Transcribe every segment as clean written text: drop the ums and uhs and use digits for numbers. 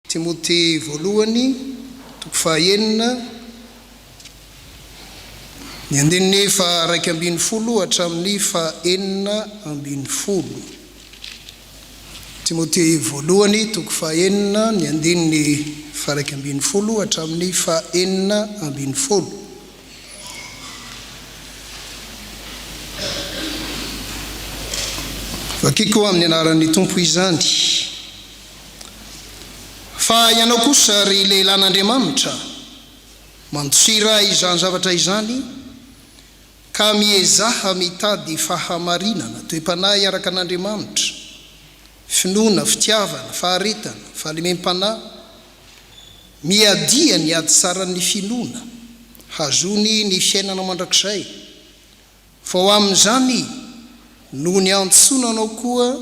Timothée voalohany toko fahaenina ny andininy fa 2:10 hatramin'ny fa 4:10. Timothée voalohany toko fahaenina ny andininy fa 2:10 hatramin'ny fa 4:10. Vakiko amin'ny anaran'ny Tompo izany. Fa ianao kosa ry lehilahin'Andriamanitra mandosira izany zavatra izany ka miezaha mitady fahamarinana toe-panahy araka an'Andriamanitra, finoana, fitiavana, faharetana, fahalemem-panahy, miadia ny ady tsaran'ny finoana, hazony ny fiainana mandrakizay. Fa ho amin'izany no ny antsonanao koa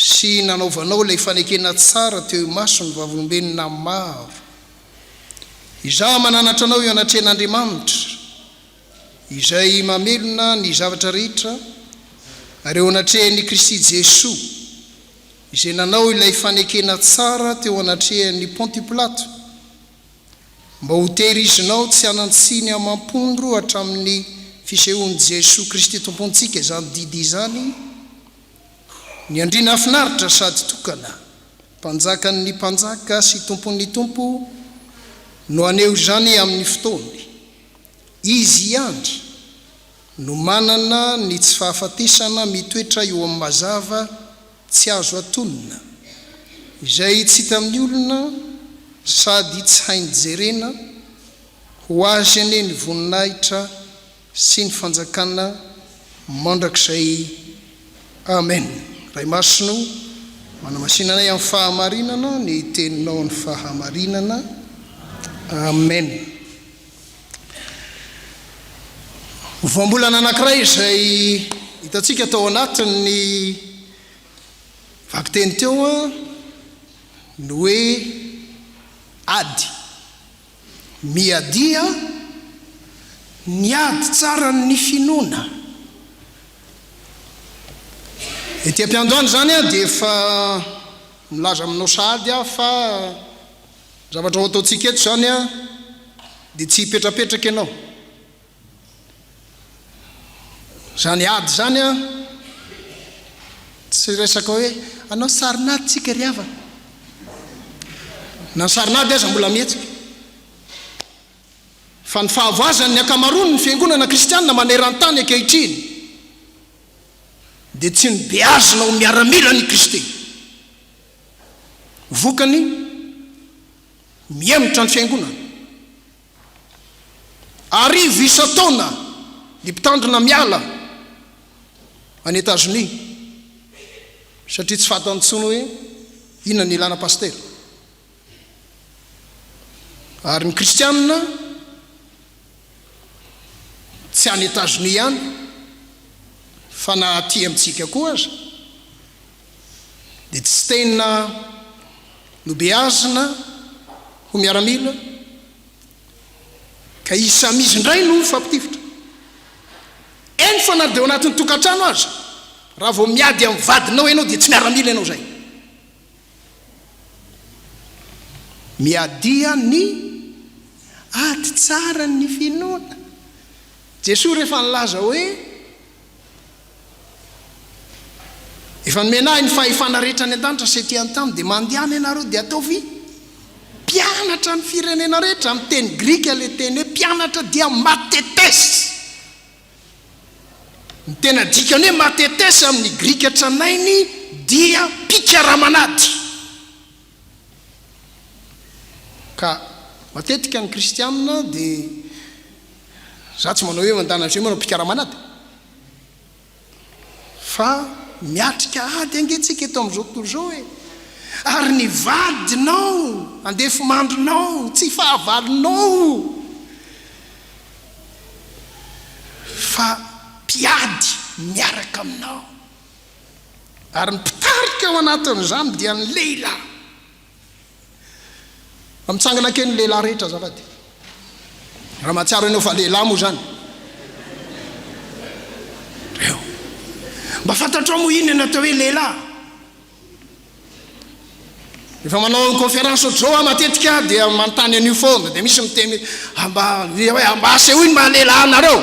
sy nanaovanao ilay fanekena tsara teo maso ny vavolombelona maro. Izaho mananatra anao eo anatrehan'Andriamanitra izay mamelona ny zavatra rehetra ary eo anatrehan'i Kristy Jesoa izay nanao ilay fanekena tsara teo anatrehan'i Ponty Pilato mba ho tehirizinao tsy hanantsiny amampondro hatramin'ny fisehoan'i Jesoa Kristy tompontsika izany didy izany, ny andriana finaritra sady tokana, mpanjakan'ny mpanjaka sy tompon'ny tompo no aneo izany amin'ny fotoany. Izy ihany no manana ny tsy fahafatesana mitoetra eo amin'ny mazava tsy azo atonina, izay tsy hita amin'ny olona sady tsy hainy jerena, ho azy ane ny voninahitra sy ny fanjakana mandrakizay. Amen. Ray masino manamasinanay amin'ny fahamarinana ny teninao ny fahamarinana. Amen. Voambolana anankiray izay hitantsika tao anatin'ny vakiteny teo no hoe ady. Miadia ny ady tsara ny finoana. Ety am-piandohany zany dia efa milaza aminao sahady fa zavatra ho ataontsika eto zany dia tsy hipetrapetraka ianao. Zany ady zany tsy resaka hoe anao sarinady tsika ry havana. Na sarinady aza mbola mihetsika. Fa ny fahavoazany ny akamarony ny fiangonana kristianina maneran-tany ankehitriny dia tsy ny beazina ho miaramila ny Kristy. Vokany miemitra ny fiangonana. Arivo isa-taona ny mpitandrina miala any États-Unis satria tsy fantantsony hoe inona ny ilana paster. Ary ny kristianina tsy any États-Unis ihany fa na aty amintsika koa aza dia tsy tena no beazina ho miaramila ka isamizy indray no fampitifitra. Eny fa na dia ao anatin'ny tokantrano aza raha vao miady amin'ny vadinao ianao dia tsy miaramila ianao zay. Miadia ny ady tsara ny finoana. Jesoa rehefa nilaza hoe efa nomenahy ny fahefana rehetra ny an-danitra sety an-tany dia mandehana ianareo dia ataovy mpianatra ny firenena rehetra amin'ny teny grika. Le teny hoe mpianatra dia matetesy. Ny tena dikany hoe matetesy amin'ny grika tranainy dia mpikaramanady. Ka matetika ny kristianina dia za tsy manao hoe mandana an'izay manao mpikaramanady fa miatrika ady angentsika eto amin'izao tontolo izao hoe ary ny vadinao andefimandrinao tsy fahavalonao fa mpiady miaraka aminao. Ary mipitarika ao anatin'izany dia ny lehilahy. Mitsangana kely ny lehilahy rehetra zavady. Raha mahatsiaro ianao fa lehilahy moa zany. Eo. Mba fantatrao moa inona natao hoe lehilahy. efa manao conférence otrao matetika dia manontany an'io foana dia misy miteny amba aseho iny mahalehilahy anareo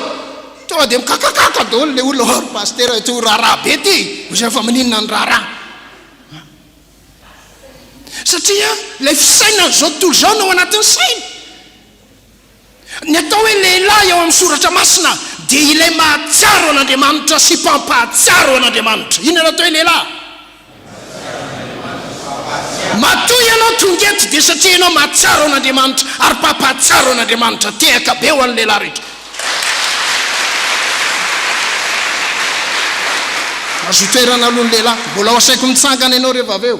tonga dia mikakakaka daholo le olona or pasteur ty raharaha be ty ozy fa maninona ny raharaha satria lay fisaina zao tontolo zao no ao anatin'ny saina ny atao hoe lehilahy ao amin'ny soratra masina dia ilay mahatsiaro an'Andriamanitra sy mpampahatsiaro an'Andriamanitra ino natao hoe lehilahy matoy ianao tongety dia satria ianao mahatsiaro an'Andriamanitra ary mpampahatsiaro an'Andriamanitra tehaka be ho an'ny lehilahy rehetra azo toerana aloha ny lehilahy mbola ao asaiko mitsangana ianao rehefa avy eo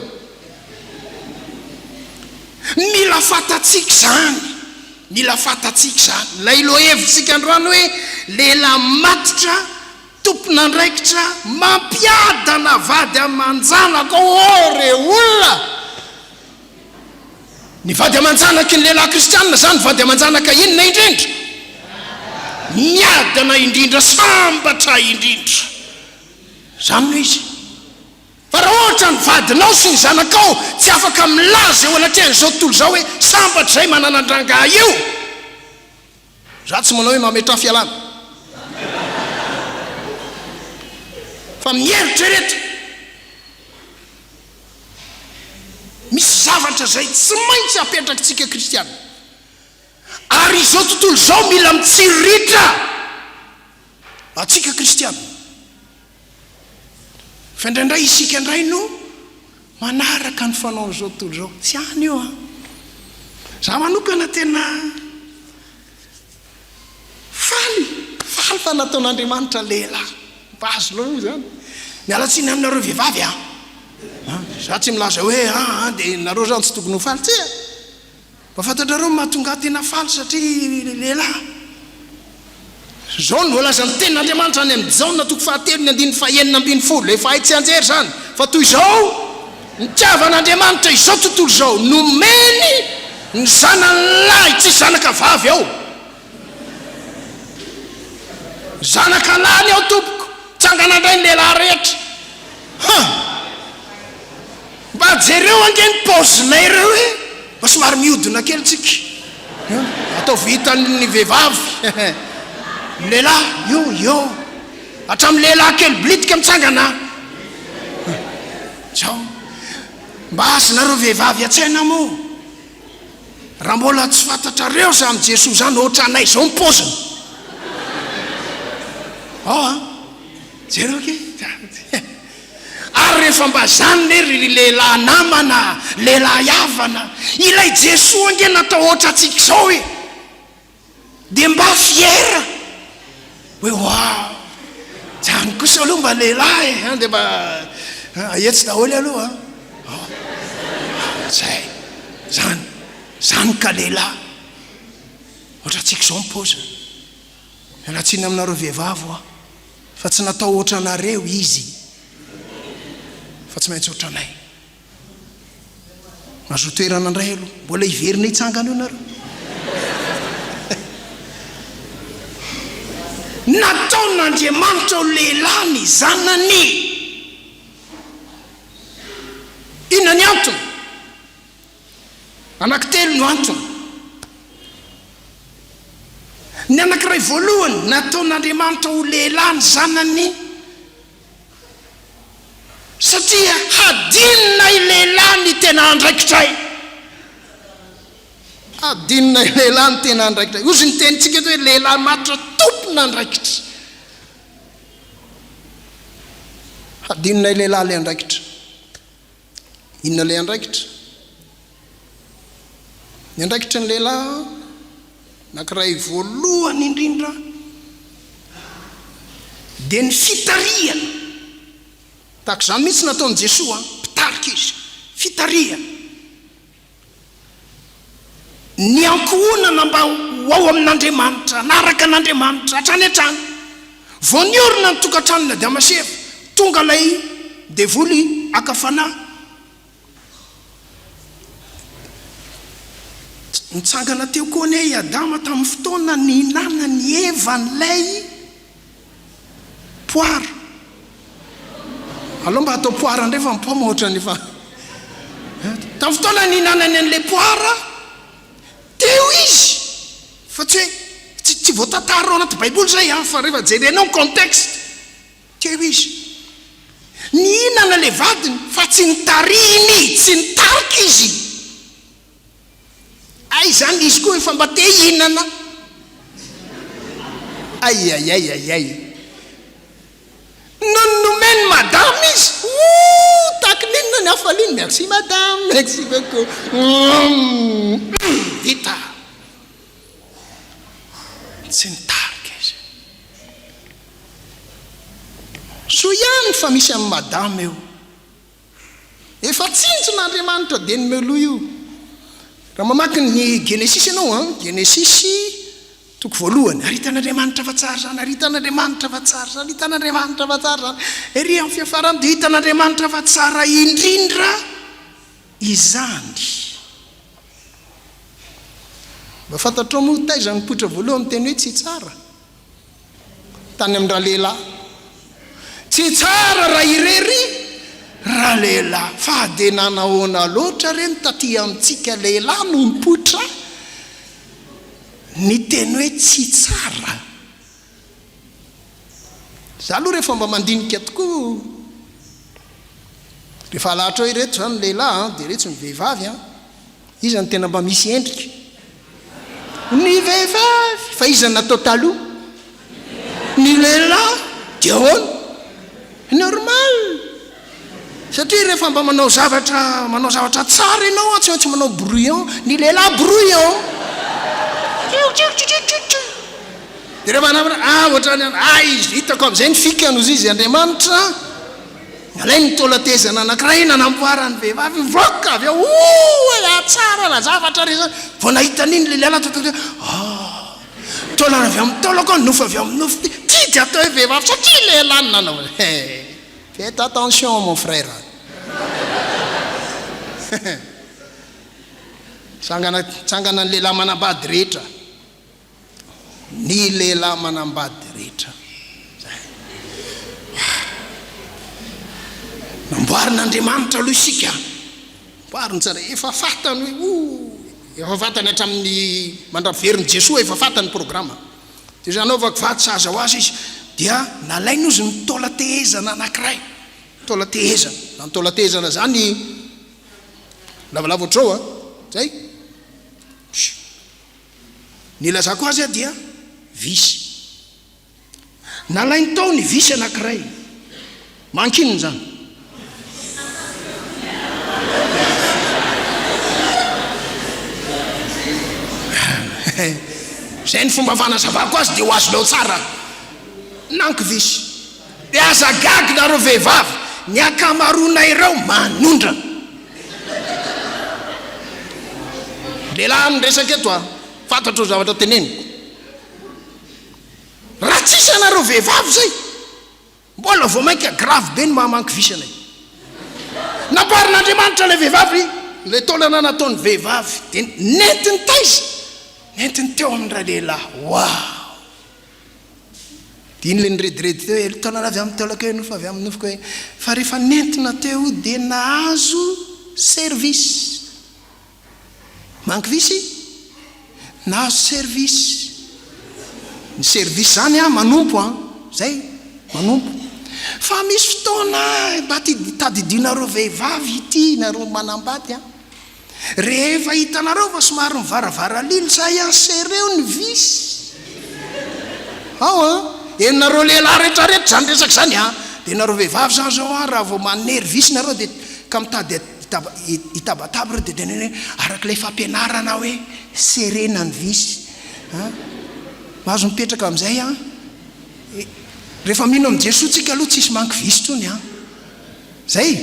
mila fatatsika zany mila fatatsika zany lay lo hevitsika androany hoe lehilahy matotra tompon'andraikitra mampiadana vady aman-janaka ore olona ny vady aman-janaka ny lehilahy kristianina zany vady aman-janaka inona indrindra miadana indrindra sambatra indrindra zany noho izy fa raha ohatra ny vadinao sy ny zanakao tsy afaka milaza eo anatrehanyzao tontolo zao hoe sambatra zay mananandrangah io za tsy manao hoe mametra fialana fa mieritra rehetra misy zavatra zay tsy maintsy apetrakitsika kristiana ary izao tontolo zao mila mitsiriritra atsika kristiana fa indraindray isika indray no manaraka ny fanaon'izao tontolo zao tsy any io za manokana tena faly fa nataon'Andriamanitra lehilahy mpahazo loha zany mialatsiny aminareo vehivavy za tsy milaza hoe dia nareo zany tsy tokony ho faly tsy mba fantatrareo mahatonga tena faly satria lehilahy zao no volazany tenin'Andriamanitra any amin'ny Jaona toko fahatelo ny andiny fahaenina ambiny folo efa hay tsy anjery zany fa toy izao nitiavan'Andriamanitra izao tontolo zao nomeny ny zanany lahy tsy zanaka vavy ao zanaka lany ao tompoko tsanganandray ny lehilahy rehetra mba jereo angeny paozinay reo hoe mba somary miodina kely tsika atao vitany vehivavy lehilahy io hatramin'ny lehilahy kely blitika mitsangana zao mba azonareo vehivavy atsaina mo raha mbola tsy fantatrareo za amin'i Jesosy zany ohatra anay zao mipozina jereo ke ary rehefa mba zany lery lehilahy namana lehilahy havana ilay Jesosy ange natao ohatra atsika zao hoe dia mba fiera hoe wow zany kosa aloha mba lehilahy dia mba etsy daholo aloha zay zany ka lehilahy ohatra atsika zao mipozina mialatsiny aminareo vehivavy fa tsy natao ohatra anareo izy fa tsy maintsy ohatra anay azo toerana andray aloha mbola hiverina hitsangana io nareo nataon'Andriamanitra ho lehilahy ny zanany inona ny antony anankitelo no antony ny anankiray voalohany nataon'Andriamanitra ho lehilahy ny zanany satria hadinina i lehilahy ny tena andraikitray adinina i lehilahy ny tena andraikitray ozy ny tenitsika hoe lehilahy matotra tompon'andraikitra hadinina i lehilahy le andraikitra inona le andraikitra ny andraikitra ny lehilahy anankiray voalohany indrindra dia ny fitariana tahaka izany mihitsy nataon'i Jesosy mpitarika izy fitariana ny ankohonana mba ho ao amin'Andriamanitra naraka an'Andriamanitra hatrany hatrany vao niorina ny tokantranona Damasefo tonga lay devoly akafanahy nitsangana teo koa ny i Adama tamin'ny fotoana ny nana ny Eva n'lay poara aloha mba atao poara ndray fa mipamoatra ny fa tamin'ny fotoana nihinanany an'le poara teo izy fa tsy hoe tsy voatantarao anaty baiboly zay fa rehefa jerenao ny contexte teo izy nihinana le vadiny fa tsy nitariny tsy nitarika izy ay zany izy koa efa mba te hihinana ay nomeny madame izy takininona ny hafaliny merci madame merci beaucoup vita tsy nitarika izy so ihany fa misy amin'ny madame eo efa tsinjon'Andriamanitra de ny meloa io raha mamaky ny Genesis ianao Genesis toko voalohany aritan'Andriamanitra fa tsara zany aritan'Andriamanitra fa tsara zany aritan'Andriamanitra fa tsara zany ery amin'ny fiafarany dia hitan'Andriamanitra fa tsara indrindra izany mba fantatrao moa taiza ny poitra voalohany teny hoe tsy tsara tany amin'ny raha lehilahy tsy tsara raha irery raha lehilahy fa de nanahoana loatra reny taty amintsika lehilahy no mipoitra ny teny hoe tsy tsara za aloha rehefa mba mandinika tokoa rehefa lahatra hoe ireto zany lehilahy dia ireto ny vehivavy iza ny tena mba misy endrika ny vehivavy fa iza natao taloha ny lehilahy dia ahoana normal satria rehefa mba manao zavatra tsara ianao tsy manao brouillon ny lehilahy brouillon de rehefa ohatrany izy hitako am'izay ny fikanozy izy Andriamanitra alay ny tolatezana anankiray nanamboarany vehivavy voka avy tsara la zavatra re zany vao nahita an'iny le lehilahy tolana avy amin'ny tolako nofo avy amin'ny nofo tsy de atao hoe vehivavy satria lehilahy ny nanao faites attention mon frère tsangana ny lehilahy manambady rehetra ny lehilahy manambady rehetra namboarin'Andriamanitra aloha isika mboariny tsara efa fatany hoe efa fatany hatramin'ny mandrapiveriny Jesoa efa fatany programma dia zany anaovako vaty saza ho azy izy dia nalainy ozy ny tolatehezana anankiray tolatehezana na ny tolatehezana zany lavalava ohatrao zay ny lazako azy dia visy nalainy tao ny visy anankiray mankininy zany zay ny fomba fanazavako azy dia ho azo leo tsara nanky visy dia azagagy nareo vehivavy ny akamarona ireo manondra lehilahy ny resaka eto fantatro zavatra teneniko raha tsisy anareo vehivavy zay mbola vao mainka grave be ny mahamanky visy anay namboarin'Andriamanitra le vehivavy le taolana nataony vehivavy dia nentiny taiza nentiny teo amin'ny raha lehilahy dia iny le nyrediredy teo taolana avy amin'ny taolako hoe nofa avy amin'ny nofoko hoe fa rehefa nentina teo dia nahazo service manky visy nahazo service ny service zany manompo zay manompo fa misy fotoana mba tadidinareo vehivavy ity nareo manambady rehefa hitanareo fa somary mivaravaralily sa iansereo ny visy enareo lehilahy rehetrarehetra zany resaka zany dia nareo vehivavy zany zao raha vao manery visy nareo dia ka mitady itabataba reo dia deneny hoe arak'ilay fampianarana hoe serena ny visy mahazo mipetraka amin'izay rehefa mino amin'ny Jesoa tsika aloha tsisy manky visy trony zay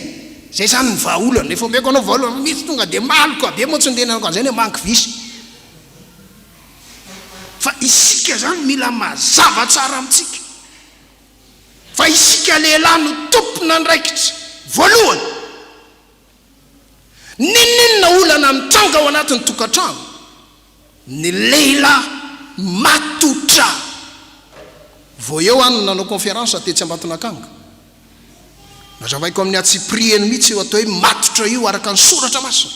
zany ny vahaolana rehefa omeko anao vahaolana misy tonga dia maloko be moa tsondenanako an'izay hoe manky visy fa isika zany mila mazava tsara amintsika fa isika lehilahy no tompon'andraikitra voalohany ninninona olana mitranga ao anatin'ny tokantrano ny Lehilahy Matotra vao eo any nanao conférence tetsy Ambatonakanga nazavaiko amin'ny atsiprieny mihitsy eo atao hoe matotra io araka ny soratra masina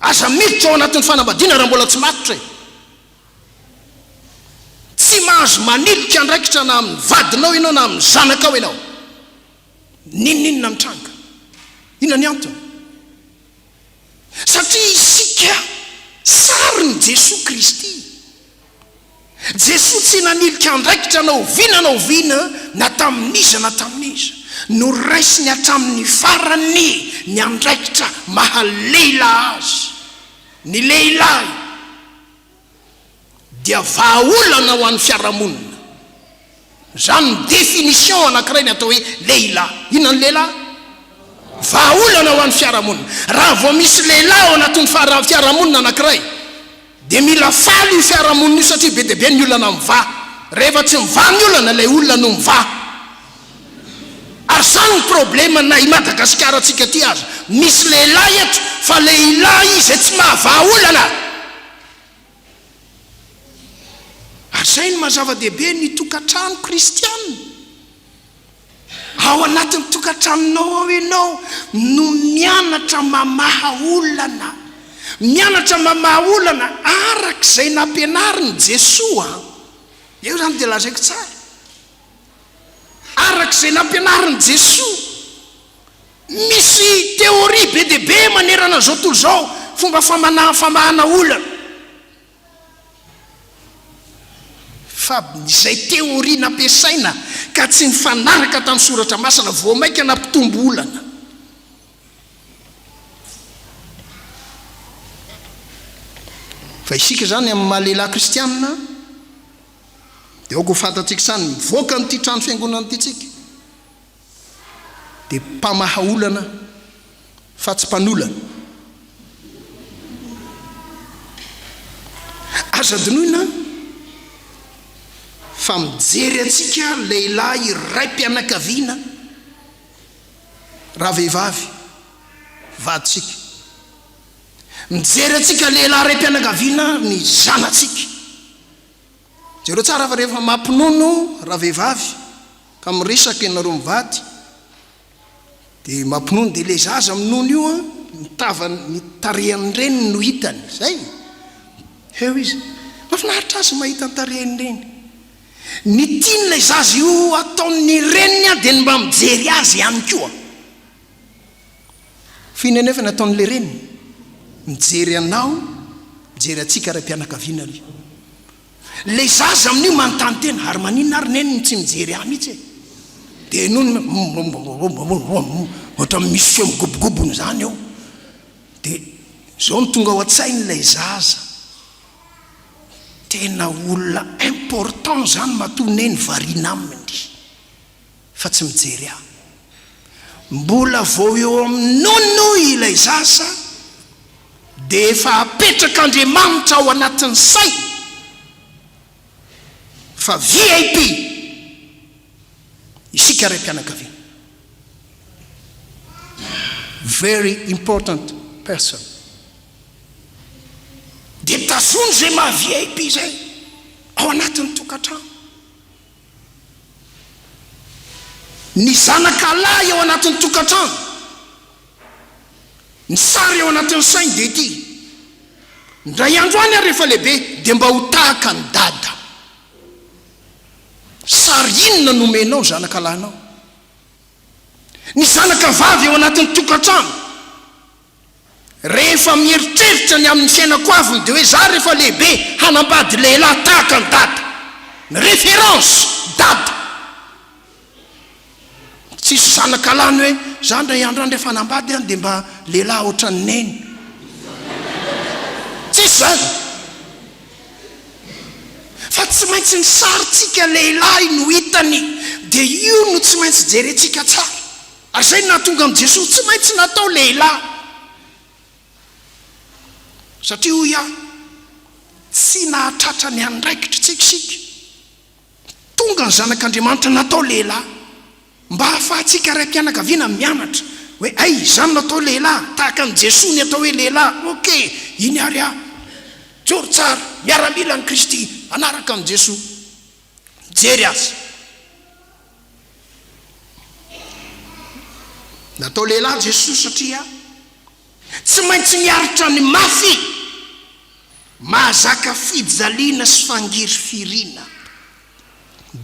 aza miditra ao anatin'ny fanambadiana raha mbola tsy matotra e. Tsy mahazo manilika andraikitra na amin'ny vadinao ianao na amin'ny zanakao ianao. Ninninona mitranga? Inona ny antony? Satria isika sariny Jesosy Kristy. Jesosy tsy nanilika andraikitra na oviana na tamin'iza na tamin'iza. No raisiny hatramin'ny farany ny andraikitra mahaleila azy. Ny lehilahy dia vahaolana ho an'ny fiarahamonina. Zany définition anankiray ny atao hoe lehilahy. Inona ny lehilahy? Vahaolana ho an'ny fiarahamonina. Raha vao misy lehilahy ao anatin'ny fiarahamonina anankiray, dia mila faly io fiarahamonina io satria be dia be ny olana mivaha. Rehefa tsy mivaha ny olana, ilay olona no mivaha. Ary zany ny problema na i Madagasikara antsika ty azy. Misy lehilahy eto fa lehilahy izay tsy mahavaha olana. Ary zay ny mazava-dehibe ny tokantrano kristianina. Ao anatin'ny tokantranonao ao ianao no mianatra mamaha olana. Mianatra mamaha olana arak'izay nampianariny Jesosy. Eo zany dia lazaiko tsara. Arak'izay nampianariny Jesosy. Misy teoria be dia be manerana zao tontolo zao, fomba famahana olana. Fa izay teoria nampiasaina ka tsy mifanaraka tamin'ny soratra masina vao maika nampitombo olana. Fa isika zany amin'ny mahalehilahy kristianina dia aoko fantatsika sany mivoaka n'ity trano fiangonana ity tsika dia mpamaha olana fa tsy mpanolana. Aza dinoina fa mijery atsika lehilahy iray mpianakaviana raha vehivavy vaditsika. Mijery atsika lehilahy iray mpianakaviana ny zanatsika. Jereo tsara fa rehefa mampinono raha vehivavy ka miresaka ianareo mivady dia mampinono dia ilay zaza minono io mitava ny tarehany reny no hitany. Zay eo izy mafinaritra azy mahita ny tarehany reny. Ny tian'ilay zaza io ataon'ny reniny dia ny mba mijery azy ihany koa. Finenefa nataon'ilay reniny mijery anao, mijery atsika ray mpianakaviana ry. Lay zaza amin'io manontany tena ary maninona ary neniny tsy mijery ahy mihitsy e. Dia nono ohatra misy feo migobogobony zany eo. Dia zao no tonga ao an-tsain'ilay zaza. Tena olona important zany matoneny variana aminy fa tsy mijery ahy. Mbola vao eo amin'ny nono ilay zaza dia efa apetraka Andriamanitra ao anatin'ny say fa VIP isika ray mpianakaviana. Very important person. Dia tazony zay maha VIP zay ao anatin'ny tokantrano. Ny zanakalahy ao anatin'ny tokantrano, ny sary ao anatin'ny sainy dia ity. Ndray andro any ary rehefa lehibe dia mba ho tahaka ny dada. Sary inona nomenao zanakalahinao? Ny zanakavavy ao anatin'ny tokantrano rehefa mieritreritra ny amin'ny fiainako aviny dia hoe za rehefa lehibe hanambady lehilahy tahaka ny dada. Ny référence dada. Tsisy zanakalany hoe za ndray andro any rehefa hanambady any dia mba lehilahy ohatran'ny neny. Tsisy zany. Fa tsy maintsy ny sarytsika lehilahy no hitany dia io no tsy maintsy jerentsika tsara. Ary zay nahatonga amin'i Jesosy tsy maintsy natao lehilahy. Satria hoy aho tsy nahatratra ny andraikitra tsikisika. Tonga ny zanak'Andriamanitra natao lehilahy mba hahafahantsika ray mpianakaviana mianatra hoe ay zany natao lehilahy tahaka ny Jesosy ny atao hoe lehilahy. Okay, iny ary aho joro tsara miaramila ny Kristy anaraka amin'ny Jesosy. Jery azy. Natao lehilahy Jesosy satria tsy maintsy miaritra ny mafy mahazaka fijaliana sy fangiry firina.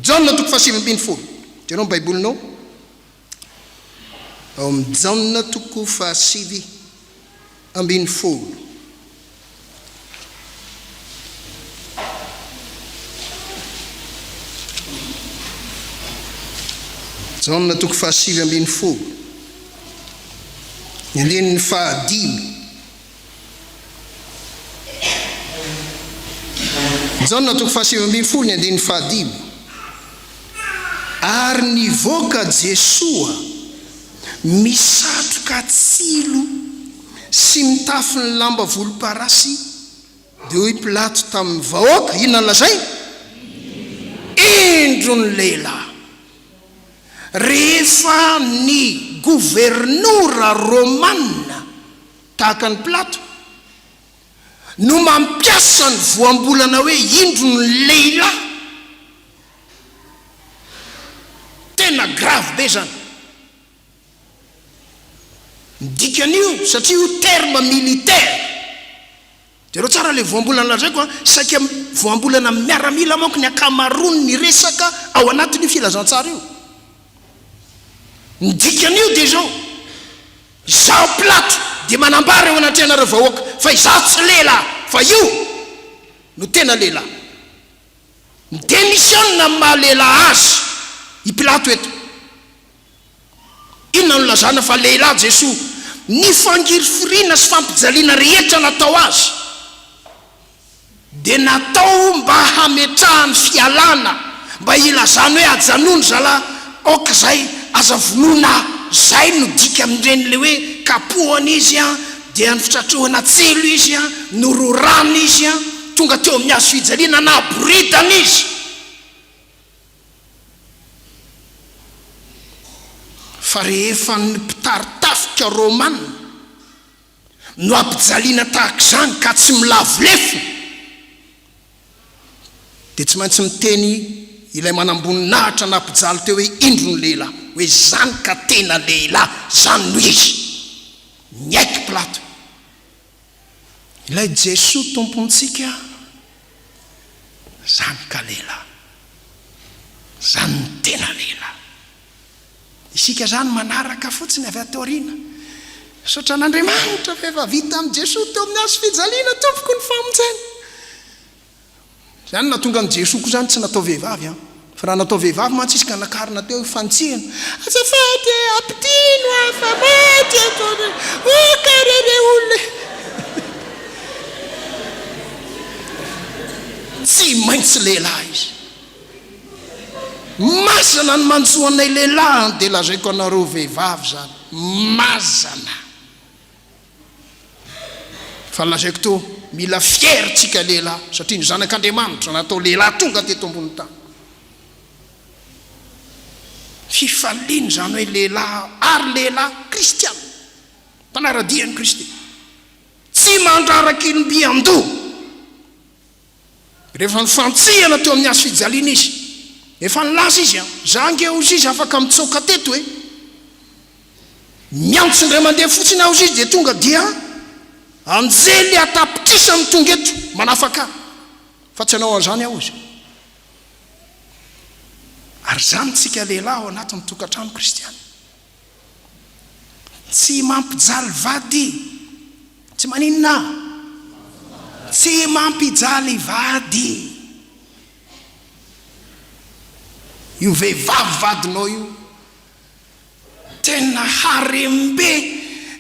Jaona toko fahasivy folo. Jereo ny baibolinao ao amin'ny Jaona toko fahasivy folo. Jaona toko fahasivy folo. Ny andinin'ny fahadimy. Jaona toko fahasivy folo ny andinin'ny fahadimy. Ary nivoaka Jesoa misatroka tsilo sy mitafy ny lamba volomparasy dia hoy Pilato tamin'ny vahoaka, inona nolazay? Indro ny lehilahy. Rehefa ny gouvernoura romana tahaka ny Pilato no mampiasa ny voambolana hoe indro ny lehilahy, tena grave be zany. Dikan'io satria io terme militaire. Jereo tsara le voambolana lazaiko saika voambolana miaramila manko ny akamarony ny resaka ao anatin'ny filazantsara io. Ny dikan'io dia zao, zao Pilato dia manambara eo anaty anareo vahoaka fa izaho tsy lehilahy fa io no tena lehilahy. Démissionna amin'ny maha lehilahy azy i Pilato eto. Inona no lazana fa lehilahy Jesoa, ny fangiry firina sy fampijaliana rehetra natao azy dia natao mba hametrahany fialana, mba ilazany hoe ajanony zalahy oka zay aza vonona zay no dika amin'ireny le hoe kapohana izy dia ny fitratrohana tselo izy nororana izy tonga teo amin'ny azo fijaliana na boridana izy. Fa rehefa ny mpitaritafika romana no ampijaliana tahaka izany ka tsy milavolefo dia tsy maintsy miteny ilay manamboninahitra na mpijaly teo hoe indro ny lehilahy, hoe zany ka tena lehilahy, zany no izy. Niaiky Pilato. Ilay Jesoa tompontsika, zany ka lehilahy, zany ny tena lehilahy. Isika zany manaraka fotsiny avy ato aoriana. Saotra n'Andriamanitra fa vita amin'ny Jesoa teo amin'ny azo fijaliana tompoko ny famonjena. Zany natonga amin'ny Jesoa koa zany tsy natao vehivavy fa raha natao vehivavy mantsy izy ka nakarina teo fantsihana. Azafady ampitino fa maty atao karere olona. Tsy maintsy lehilahy izy. Mazana ny manjoanay lehilahy dia lazaiko anareo vehivavy zany. Mazana. Fa lazaiko to mila fier tsika lehilahy satria ny zanak'Andriamanitra natao lehilahy tonga teto ambony tany. Fifaliany zany hoe lehilahy ary lehilahy kristiana, mpanaradian'i Kristy, tsy mandraraky ny mbiando. Rehefa ny fantsihana teo amin'ny azo fijaliana izy, efa nilaza izy zange ozy izy afaka mitsoka teto hoe miantso indray mandeha fotsiny aho izy dia tonga dia anjely atapitrisa amin'ny tonga eto manafaka fa tsy anao an'izany aho izy. Ary zany tsika lehilahy ao anatin'ny tokantrano kristiana, tsy mampijaly vady, tsy maninona, tsy mampijaly vady. Io vehivavy vadinao io tena harembe,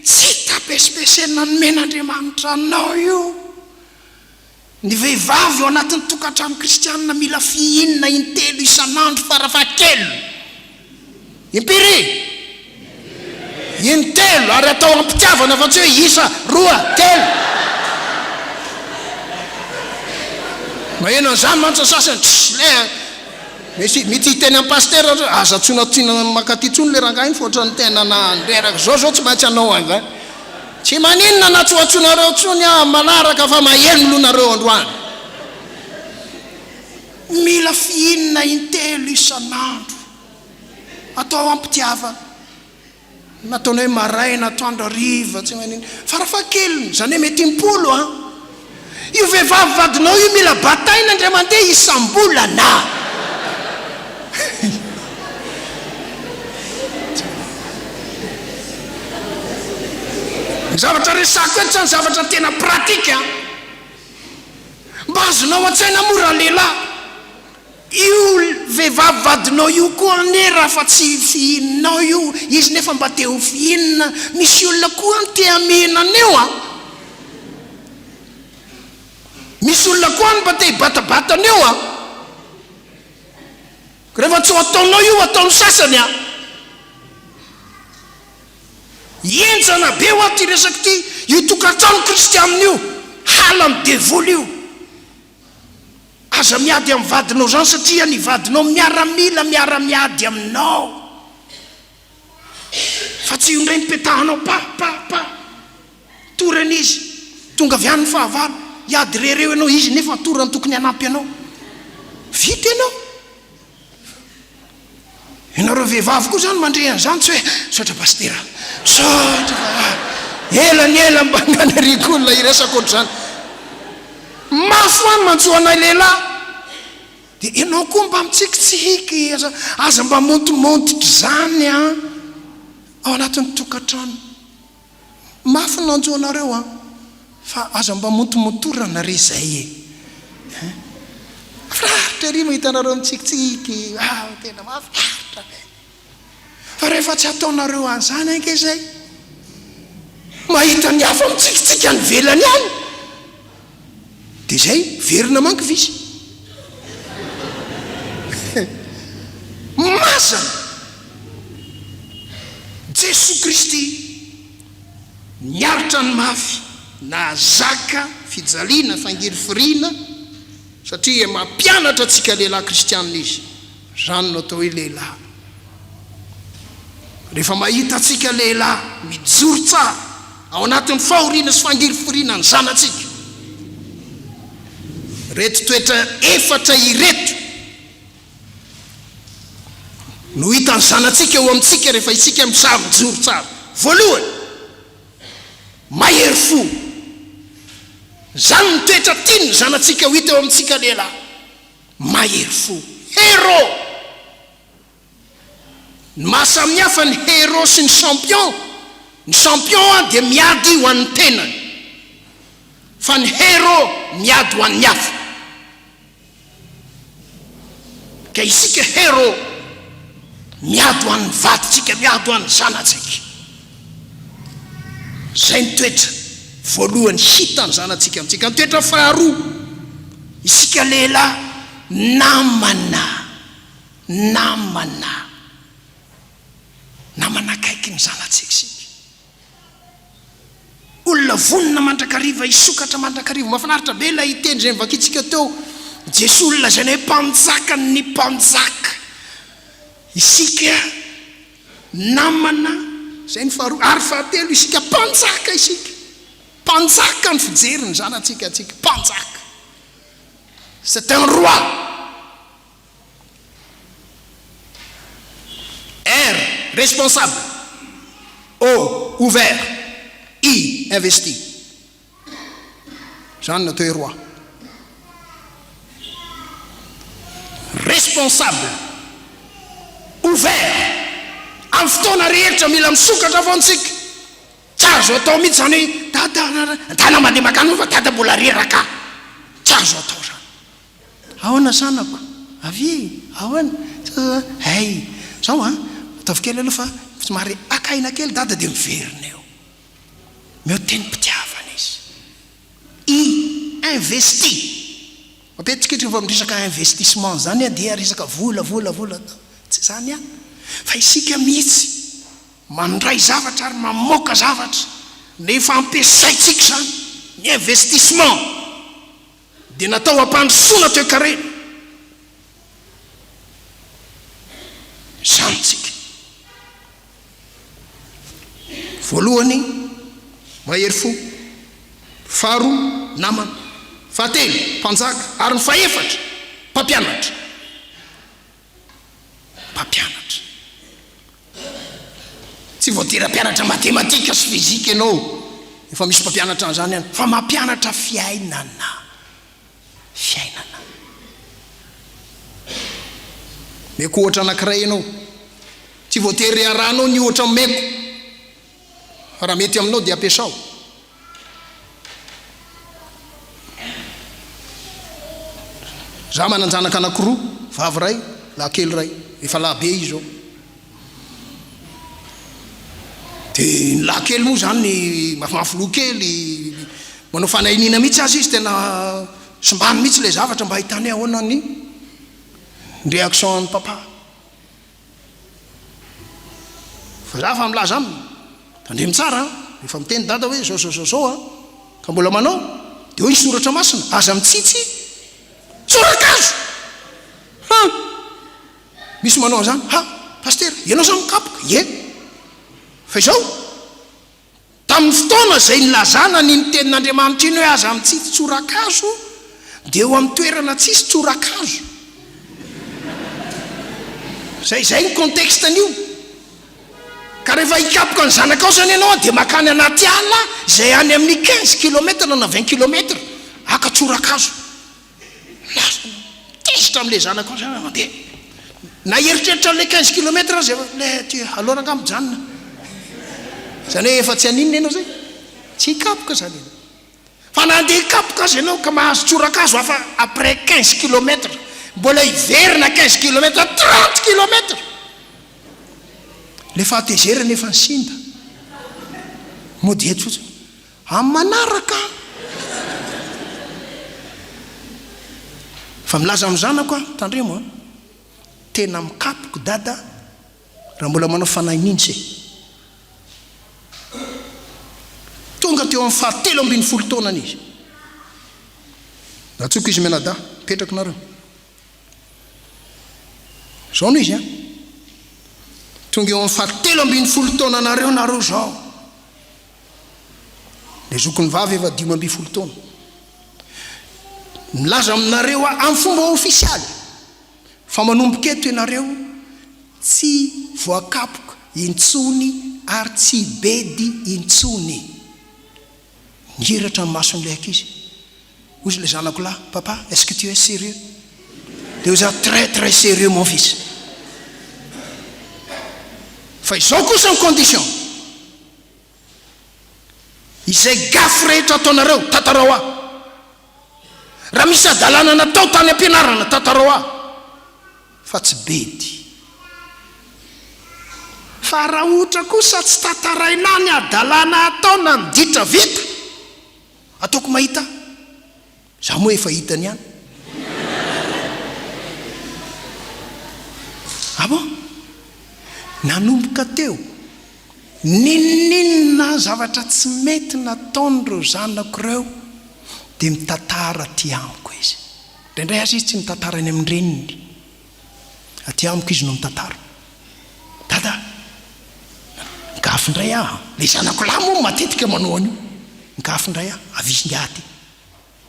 tsy tapesipesena nomen'Andriamanitra anao io. Ny vehivavy ao anatin'ny tokantrano kristiana mila fihinana intelo isan'andro farafahakeliny. Impiry? Intelo, ary atao ampitiavana fa tsy hoe isa, roa, telo. Maheno an'izany mantsy sasany mety teny amin'ny pasteur aza tsona tsina makaty tsony le rangahy iny fa ohatrany tena nandreraka zao tsy maintsy anao an'izany. Tsy maninona natsoatsonareo tsony manaraka fa maheno lonareo androany. Mila fihinana intelo isan'andro atao ampitiavana. nataony hoe maraina atoandro ariva tsy manino farafakeliny zany hoe mety impolo a io vehivavy vadinao io mila bataina ndray mandeha isam-bolana ny zavatra resako eto zany zavatra tena pratika mba azonao an-tsaina mora lehilahy io vehivavy vadinao io koa ne raha fa tsy fihininao io izy nefa mba te ho fihinina misy olona koa ny te amenana eo a misy olona koa ny mba te hibatabatana eo a rehefa tsy ho ataonao io ataony sasany a enjana be ho aty resaky ty io tokantrano kristianina io hala ny devoly io aza miady amin'ny vadinao zany satria ny vadinao miaramila miaramiady aminao fa tsy io ndray mipetahanao pa torany izy tonga avy any ny fahavalo iady rereo ianao izy nefa torany tokony hanampy anao vita ianao ianareo vehivavy koa zany mandrehan zany tsy hoe sotra pastera sotra ela mba nganariko olona iresako ohatr' zany mafo any mantsoanay lehilahy dia ianao koa mba mitsikitsiky aza mba montomontitra zany a ao anatin'ny tokantrano mafy nanjoanareo a fa aza mba montomontorana re zay e faritra ry mahitanareo mitsikitsiky tena mafaritra fa rehefa tsy ataonareo an'izany anke zay mahita ny hafa mitsikitsiky any velany any dia zay verina manko visy mazana Jesosy Kristy niaritra ny mafy na zaka fijaliana fangiry firiana satria mampianatra antsika lehilahy kristianina izy zany no atao hoe lehilahy rehefa mahita antsika lehilahy mijoro tsara ao anatin'ny fahoriana sy fangiry firiana ny zanatsika reto toetra efatra ireto no hita ny zanatsika eo amintsika rehefa isika misary mijoro tsara voalohany mahery fo zany nitoetra tiany zanatsika ho hita eo amintsika lehilahy mahery fo héro ny mahasamihafa ny héro sy ny champion a dia miady ho an'ny tenany fa ny héro miady ho an'ny hafa ka isika héro miady ho an'ny vaditsika miady ho an'ny zanatsika zay ny toetra voalohany hitany zanatsika amintsika ny toetra faharoa isika lehilahy namana akaiky ny zanatsika sika olona vonina mandrakariva isokatra mandrakariva mahafinaritra be la hitendry zay mivakitsika teo Jesosy olona zay hoe mpanjaka ny mpanjaka isika namana zay ny faharoa ary fahatelo isika mpanjaka isika mpanjaka ny fijery ny zanatsika atsika mpanjaka c'est un roi R responsable O ouvert I investi zany natao hoe roi responsable ouvert amin'ny fotoana rehetra mila misokatra foantsika tsy azo atao mihitsy zany hoe dana mandeha makany fa dada mbola reraka tsy azo atao zany ahoana sanako avy ahoana hay zao a ataovy kely aloha fa somary akaina kely dada dia miverina eo meo teny mpitiavana izy I investi mapetsikitra fa miresaka investissement zany a dia resaka vola tsy zany a fa isika mihitsy mandray zavatra ary mamoaka zavatra nefa ampiasaitsika zany ny investissement dia natao ampandrosoana toe-karena zanytsika voalohany mahery fo faharoa namana fahatelo mpanjaka ary ny faefatra mpampianatra tsy voatery mpianatra matematika sy fizika ianao efa misy mpampianatra an'izany ihany fa mampianatra fiainana meko ohatra anankiray ianao tsy voatery aranao ny ohatra meko raha mety aminao dia ampiasao za mananjanaka anankiroa vavy ray lahankely ray efa lahabe izy zao dia ny lahankely moa zany mafimafilo kely manao fanahinina mihitsy azy izy tena sombany mihitsy le zavatra mba hitany ahoana ny réaction ny papa fa za fa milaza aminy tandremy tsara efa miteny dada hoe zao ka mbola manao dia hoe soratra masina aza mitsitsy tsorakazo misy manao an'izany paster ianao zany mikapoka fa izao tamin'ny fotoana zay nylazana ny nitenin'Andriamanitra iny hoe aza mitsitsy tsorakazo dia eo amin'ny toerana tsisy tsorakazo zay ny contexten'io ka rehefa hikapoka ny zanakao zany ianao dia makany anaty ala zay any amin'ny 15 kilometre na 20 kilometre aka tsorakazo tesitra amin'le zanakao zany mandeha na eritreritra le 15 kilometre azy le alora nga mijanona zany hoe efa tsy aninona ianao zay tsy hikapoka zany ianao fa nandeha hikapoka azy ianao ka mahazo tsorakazo afa après 15 kilometre mbola hiverina 15 kilometre 30 kilometre le fahatezerana efa nysinda mody eto fotsiny amin'ny manaraka fa milaza amin'izanako a tandremo tena mikapoko dada raha mbola manao fanahinitsy tonga teo amin'ny fahatelo ambin'ny folo taonana izy natsoko izy menada petraka nareo zao no izy a tonga eo amin'ny fahatelo ambin'ny folo taona nareo zao le zokony vavy efa 5 ambin'ny folo taona milaza aminareo amin'ny fomba ofisialy fa manomboka eto ianareo tsy voakapoka intsony ary tsy bedy intsony nihiratra ny mason'ilay akizy ozy le zanako là papa est-ce que tu es sérieux dia oza très très sérieux mon fils fa izao kosa ny condition izay gafy rehetra ataonareo tatarao a raha misy adalana natao tany ampianarana tatarao a fa tsy bedy fa raha ohatra kosa tsy tataraina ny adalana atao na miditra vita ataoko mahita za moa efa hitany ihany bon nanomboka teo ninninna zavatra tsy mety nataon'ireo zanako ireo dia mitantara aty amiko izy indraindray azy izy tsy mitantara any amin'ny reniny aty amiko izy no mitantara dada ngafindray le zanako lahy moa matetika manao an'io ngafindray avisynga aty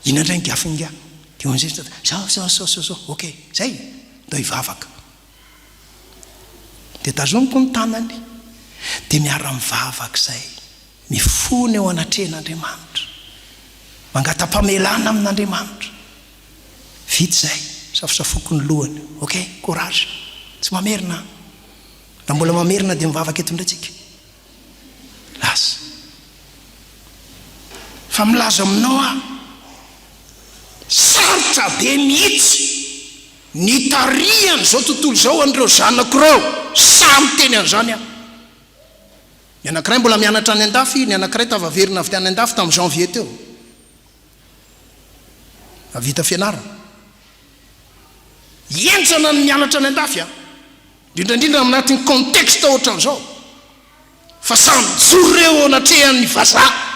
inandray ngafinga dia onzay zao ok zay ndao hivavaka dia tazomiko ny tanany dia miara mivavaka zay mifony eo anatrehan'Andriamanitra mangata-pamelana amin'Andriamanitra vita zay safosafoko ny lohany ok courage tsy mamerina raha mbola mamerina dia mivavaka eto indraitsika lasa fa milaza aminao sarotra be mihitsy ny tariany zao tontolo zao an'ireo zanako ireo samy teny an'izany ny anankiray mbola mianatra any an-dafy ny anankiray tavaverina avy tany an-dafy tamin'ny janvier teo avita fianarana enjana ny mianatra any an-dafy indrindraindrindra aminatin'ny contexte ohatran'izao fa samy joro reo anatrehan'ny vazaha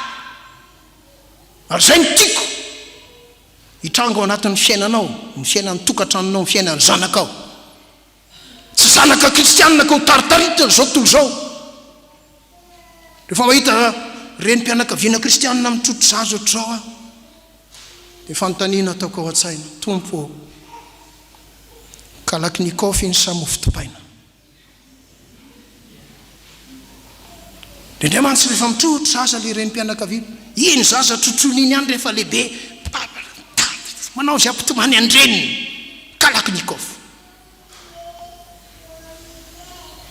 ary zay ny tiako hitrango ao anatin'ny fiainanao ny fiainan'ny tokantranonao ny fiainan'ny zanakao tsy zanaka kristianina ka ho taritaritana zao tontolo zao rehefa mahita reny mpianakaviana kristianina mitrotro zazo ohatr'izao dia fanontaniana ataoko ao an-tsaina tompo kalaknikofy ny samofo topaina Andriamanitra rehefa mitrotro zaza le reny mpianakaviana iny zaza trotrony any rehefa lehibe manao zay ampitomany andreniny kalaknikov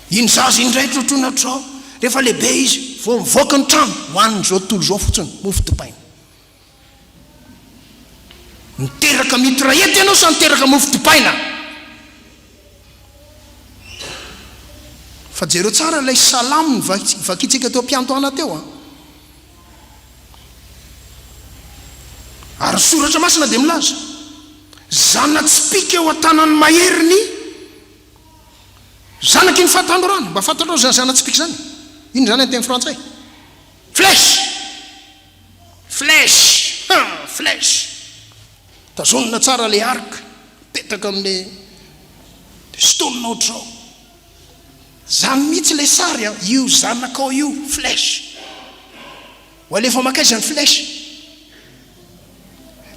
iny zaza indray trotrona trao rehefa lehibe izy vo mivoaka ny trano hoaniny zao tontolo zao fotsiny mofo topaina miteraka mitra ety ianao sa miteraka mofo topaina fa jereo tsara ilay salamo ny vakitsika teo ampiantoana teo ary soratra masina dia milaza zana tsy pika eo an-tanany maheriny zanaky ny fahatandorana mba fantatrao zany zana tsy pika zany iny zany anteny frantsay flèche tazonina tsara le araka petaka amin'le stonina ohatrao zany mihitsy le sary io zanakao io flèche ho alefa makay zany flèche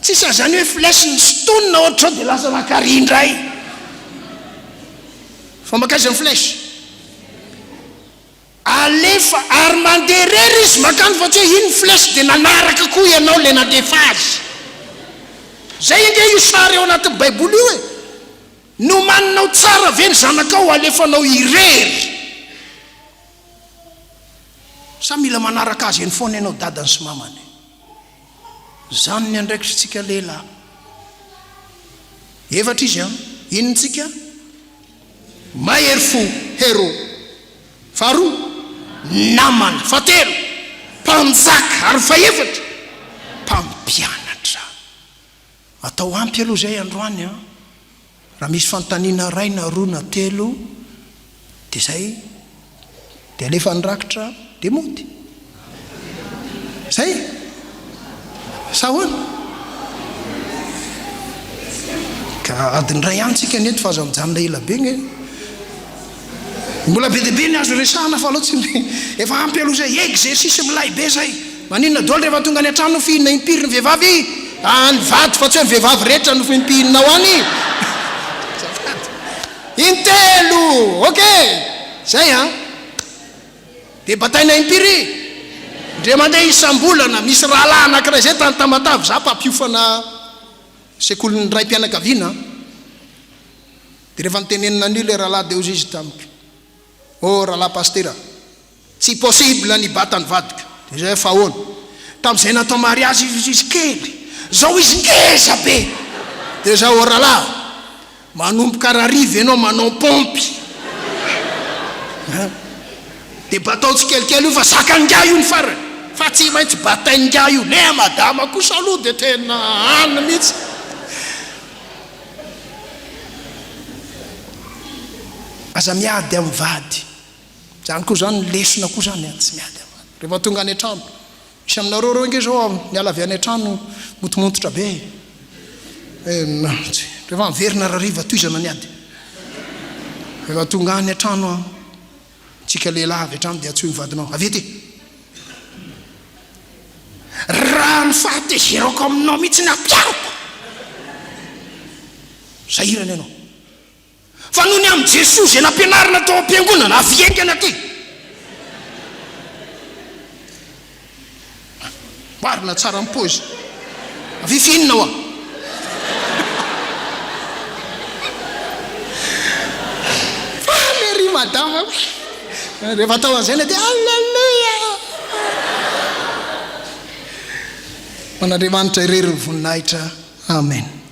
tsisy zany hoe flèche ny stonina ohatrao dia lasa makarindray fa makay zany flèche alefa ary mandeha rery izy makany fa tsy hoe iny flèche dia nanaraka koa ianao le nadefa azy zay nge io sary eo anatin'ny baiboly io e no maninao tsara ve ny zanakao alefanao irery sa mila manaraka azy eny foana ianao dadany sy mamany zany ny andraikitsika lehilahy efatra izy inontsika mahery fo hero faharoa namana fatelo mpanjaka ary faefatra mpampianatra atao ampy aloha zay androany raha misy fantaniana ray na roa na telo dia zay dia alefa nyrakitra dia mody zay sahoana ka adiny ray antsika nety fa azo mijanona ela be nge mbola be diabe ny azo resahana fa aloha tsy efa ampy aloha zay exercice milay be zay maninona dolo rehefa tonga any an-trano fihinana impiriny vehivavy any vady fa tsy hoe vehivavy rehetra no fimpihinao any intelo ok zay dia bataina impiry ndre mandeha isam-bolana misy rahalahy anankiray zay tany tamatavy za mpampiofana sekoliny ray mpianakaviana dia rehefa nitenenina an'io le rahalahy dia ozy izy tamiko rahalahy pastera tsy possible ny batany vadika dia zay fa ahoana tamin'izay natao mariazy izy kely zao izy ngeza be dia zao rahalahy manomboka rariva ianao manao pompy dia batao tsy kelikely io fa zakan-ga io ny farany fa tsy maintsy batainga io le madama kosa aloha dia tena anina mihitsy aza miady amin'ny vady zany koa zany lesona koa zany tsy miady amin'ny vady rehefa tonga any an-trano misy aminareo reo nge zao miala avy any an-trano motomototra be rehefa miverina rariva toizana ny ady rehefa tonga any an-trano tsika lehilahy avy an-trano dia tsy hoe mivadinao avety raha ny fahatezerako aminao mihitsy ny ampiaroko sahirana ianao fa noho ny amin'ny jesosy zay nampianarina tao am-piangonana aviengana aty marina tsara mipôzy avifinina oa famery madama rehefa atao an'izay dia alleluia manandriamanitra irery ny voninahitra amen